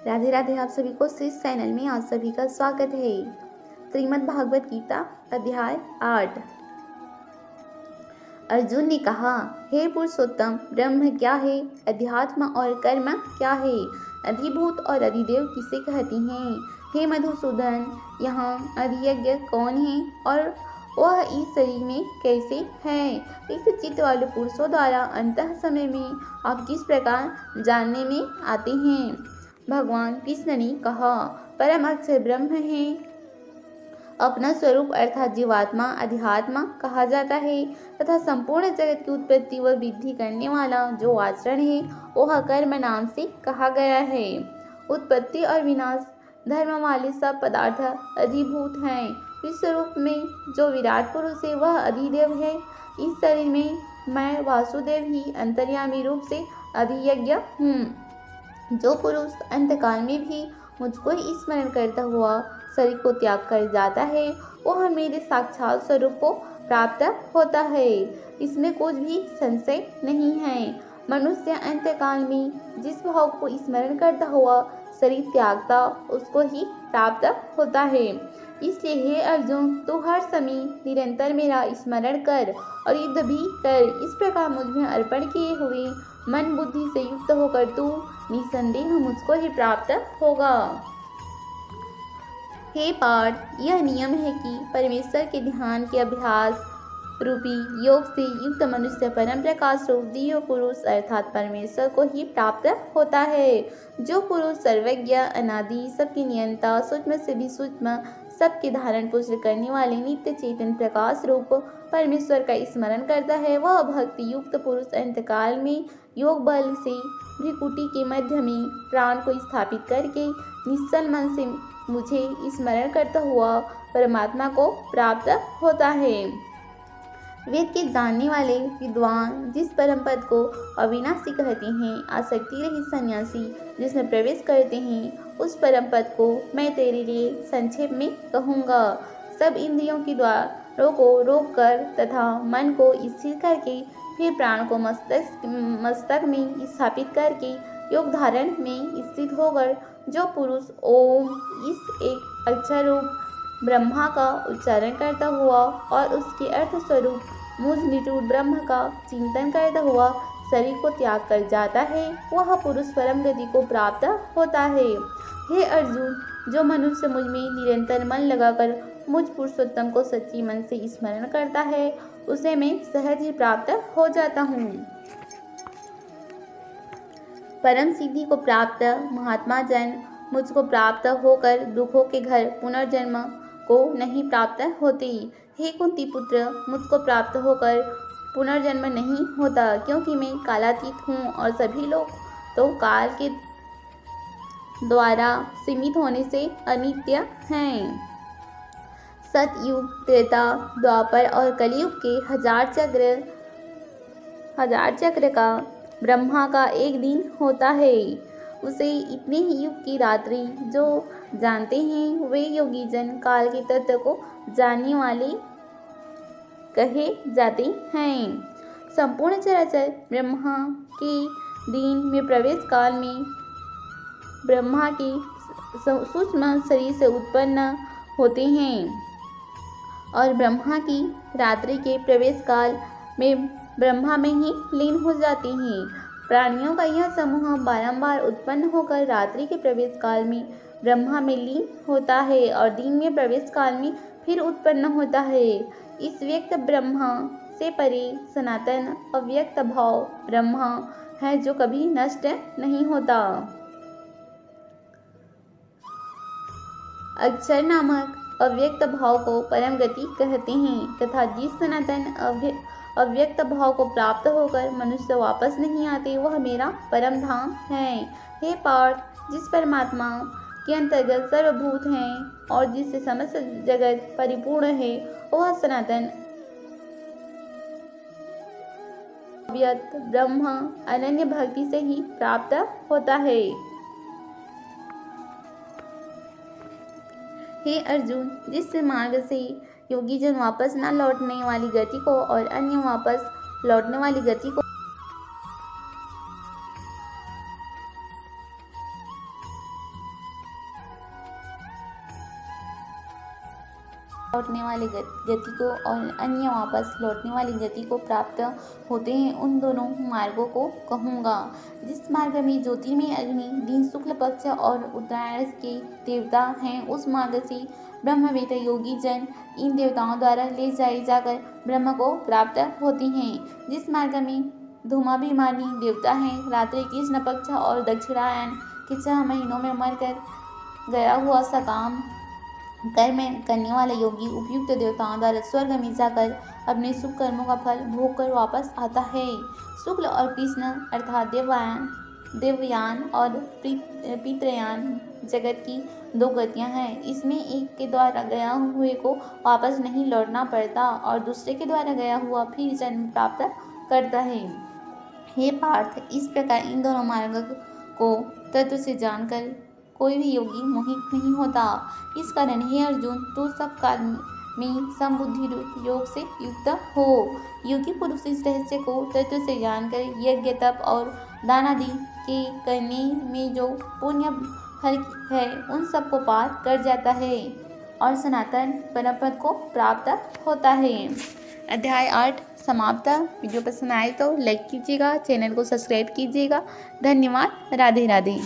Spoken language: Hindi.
राधे राधे। आप सभी को इस चैनल में आप सभी का स्वागत है। श्रीमद् भागवत गीता अध्याय 8। अर्जुन ने कहा, हे पुरुषोत्तम, ब्रह्म क्या है? अध्यात्म और कर्म क्या है? अधिभूत और अधिदेव किसे कहती हैं? हे मधुसूदन, यहाँ अधियज्ञ कौन है और वह इस शरीर में कैसे है? इस चित्त वाले पुरुषों द्वारा अंतः समय में आप किस प्रकार जानने में आते हैं? भगवान कृष्ण ने कहा, परम अक्षर ब्रह्म है। अपना स्वरूप अर्थात जीवात्मा अध्यात्मा कहा जाता है तथा संपूर्ण जगत की उत्पत्ति व वृद्धि करने वाला जो आचरण है वह कर्म नाम से कहा गया है। उत्पत्ति और विनाश धर्म वाले सब पदार्थ अधिभूत हैं। इस स्वरूप में जो विराट पुरुष है वह अधिदेव है। इस शरीर में मैं वासुदेव ही अंतर्यामी रूप से अधियज्ञ हूँ। जो पुरुष अंतकाल में भी मुझको ही स्मरण करता हुआ शरीर को त्याग कर जाता है वह मेरे साक्षात स्वरूप को प्राप्त होता है। इसमें कुछ भी संशय नहीं है। मनुष्य अंतकाल में जिस भाव को स्मरण करता हुआ शरीर त्यागता उसको ही प्राप्त होता है। इसलिए हे अर्जुन, तू हर समय निरंतर मेरा स्मरण कर और युद्ध भी कर। इस प्रकार मुझ में अर्पण किए हुए मन बुद्धि से युक्त होकर तू निसंदेह मुझको ही प्राप्त होगा। हे पार्थ, यह नियम है कि परमेश्वर के ध्यान के अभ्यास रूपी योग से युक्त मनुष्य परम प्रकाश रूप दिव्य पुरुष अर्थात परमेश्वर को ही प्राप्त होता है। जो पुरुष सर्वज्ञ अनादि सबकी नियंता सूक्ष्म से भी सूक्ष्म सबके धारण पोषण करने वाले नित्य चेतन प्रकाश रूप परमेश्वर का स्मरण करता है वह भक्ति युक्त पुरुष अंतकाल में योग बल से भ्रिकुटी के मध्य में प्राण को स्थापित करके निश्चल मन से मुझे स्मरण करता हुआ परमात्मा को प्राप्त होता है। वेद के जानने वाले विद्वान जिस परम पद को अविनाशी कहते हैं, आसक्ति रहित सन्यासी जिसमें प्रवेश करते हैं, उस परम पद को मैं तेरे लिए संक्षेप में कहूँगा। सब इंद्रियों के द्वारों को रोक कर तथा मन को स्थिर करके फिर प्राण को मस्तक में स्थापित करके योग धारण में स्थित होकर जो पुरुष ओम इस एक अक्षर रूप ब्रह्मा का उच्चारण करता हुआ और उसके अर्थ स्वरूप मुझ निटूर ब्रह्म का चिंतन करता हुआ शरीर को त्याग कर जाता है वह पुरुष परम गति को प्राप्त होता है। हे अर्जुन, जो मनुष्य मुझ में निरंतर मन लगाकर मुझ पुरुषोत्तम को सच्ची मन से स्मरण करता है उसे मैं सहज ही प्राप्त हो जाता हूँ। परम सिद्धि को प्राप्त महात्मा जन मुझको प्राप्त होकर दुखों के घर पुनर्जन्म को नहीं प्राप्त होते। हे कुंती पुत्र, मुझको प्राप्त होकर पुनर्जन्म नहीं होता क्योंकि मैं कालातीत हूँ और सभी लोग तो काल के द्वारा सीमित होने से अनित्य हैं। सतयुग, त्रेता, द्वापर और कलयुग के हजार चक्र का ब्रह्मा का एक दिन होता है। उसे इतने ही युग की रात्रि जो जानते हैं वे योगी जन काल के तत्व को जानने वाले कहे जाते हैं। संपूर्ण चराचर ब्रह्मा के दिन में प्रवेश काल में ब्रह्मा के सूक्ष्म शरीर से उत्पन्न होते हैं और ब्रह्मा की रात्रि के प्रवेश काल में ब्रह्मा में ही लीन हो जाते हैं। प्राणियों का यह समूह बारंबार उत्पन्न होकर रात्रि के प्रवेश काल में ब्रह्मा में लीन होता है और दिन में प्रवेश काल में फिर उत्पन्न होता है। इस व्यक्त ब्रह्मा से परे सनातन अव्यक्त भाव ब्रह्मा है जो कभी नष्ट नहीं होता। अक्षर नामक अव्यक्त भाव को परम गति कहते हैं तथा जिस सनातन अव्यक्त भाव को प्राप्त होकर मनुष्य वापस नहीं आते वह मेरा परम धाम है। हे पार्थ, जिस परमात्मा के अंतर्गत सर्वभूत हैं और जिससे समस्त जगत परिपूर्ण है वह सनातन अव्यक्त ब्रह्म अनन्य भक्ति से ही प्राप्त होता है। हे अर्जुन, जिस मार्ग से योगी जन वापस न लौटने वाली गति को और अन्य वापस लौटने वाली गति को लौटने वाली गति को और अन्य वापस लौटने वाली गति को प्राप्त होते हैं, उन दोनों मार्गों को कहूँगा। जिस मार्ग में ज्योतिर्मय अग्नि दिन शुक्ल पक्ष और उत्तरायण के देवता हैं, उस मार्ग से ब्रह्मवेत्ता योगी जन इन देवताओं द्वारा ले जाए जाकर ब्रह्म को प्राप्त होते हैं। जिस मार्ग में धूमाभिमानी देवता हैं, रात्रि कृष्ण पक्ष और दक्षिणायन के 6 महीनों में मरकर गया हुआ सकाम कर्म करने वाला योगी उपयुक्त देवताओं द्वारा स्वर्ग में जाकर अपने शुभ कर्मों का फल भोग कर वापस आता है। शुक्ल और कृष्ण अर्थात देवयान और पितृयान जगत की 2 गतियां हैं। इसमें एक के द्वारा गया हुए को वापस नहीं लौटना पड़ता और दूसरे के द्वारा गया हुआ फिर जन्म प्राप्त करता है। हे पार्थ, इस प्रकार इन दोनों मार्ग को तत्व से जानकर कोई भी योगी मोहित नहीं होता। इस कारण हे अर्जुन, तू सब काल में समबुद्धि रूप योग से युक्त हो। योगी पुरुष इस रहस्य को तत्व से जानकर यज्ञ तप और दान आदि के करने में जो पुण्य फल है, उन सब को पार कर जाता है और सनातन परमपद को प्राप्त होता है। अध्याय 8 समाप्त। वीडियो पसंद आए तो लाइक कीजिएगा, चैनल को सब्सक्राइब कीजिएगा। धन्यवाद। राधे राधे।